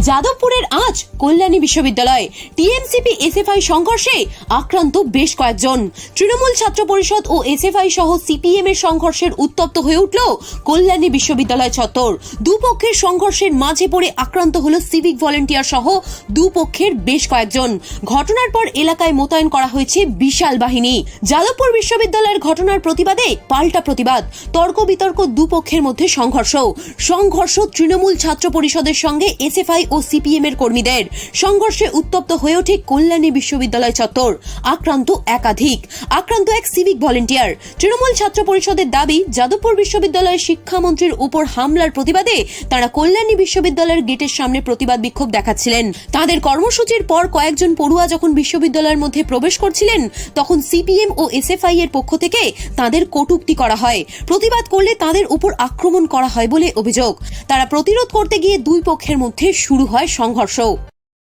যাদবপুরের আজ কল্যাণী বিশ্ববিদ্যালয় TMCP SFI সংঘর্ষে আক্রান্ত বেশ কয়েকজন। তৃণমূল ছাত্র পরিষদ ও এসএফআই সহ সিপিএম এর সংঘর্ষের উত্তপ্ত হয়ে উঠল কল্যাণী বিশ্ববিদ্যালয় চত্বর। দুপক্ষের সংঘর্ষের মাঝে পড়ে আক্রান্ত হলো সিভিক ভলেন্টিয়ার সহ দুপক্ষের বেশ কয়েকজন। ঘটনার পর এলাকায় মোতায়েন করা হয়েছে বিশাল বাহিনী। যাদবপুর বিশ্ববিদ্যালয়ের ঘটনার প্রতিবাদে পাল্টা প্রতিবাদ, তর্ক বিতর্ক, দুপক্ষের মধ্যে সংঘর্ষ তৃণমূল ছাত্র পরিষদের সঙ্গে এসএফআই ও সিপিএম এর কর্মীদের। সংঘর্ষে উত্তপ্ত হয়ে ওঠে কল্যাণী বিশ্ববিদ্যালয় চত্বর। আক্রান্ত এক সিভিক ভলেন্টিয়ার। তৃণমূল ছাত্র পরিষদের দাবি, যাদবপুর বিশ্ববিদ্যালয়ের শিক্ষামন্ত্রীর উপর হামলার প্রতিবাদে তারা কল্যাণী বিশ্ববিদ্যালয়ের গেটের সামনে প্রতিবাদ বিক্ষোভ দেখাচ্ছিলেন। তাদের কর্মসূচির পর কয়েকজন পড়ুয়া যখন বিশ্ববিদ্যালয়ের মধ্যে প্রবেশ করছিলেন, তখন সিপিএম ও এসএফআই এর পক্ষ থেকে তাদের কটূক্তি করা হয়। প্রতিবাদ করলে তাদের উপর আক্রমণ করা হয় বলে অভিযোগ। তারা প্রতিরোধ করতে গিয়ে দুই পক্ষের মধ্যে শুরু হয় সংঘর্ষ।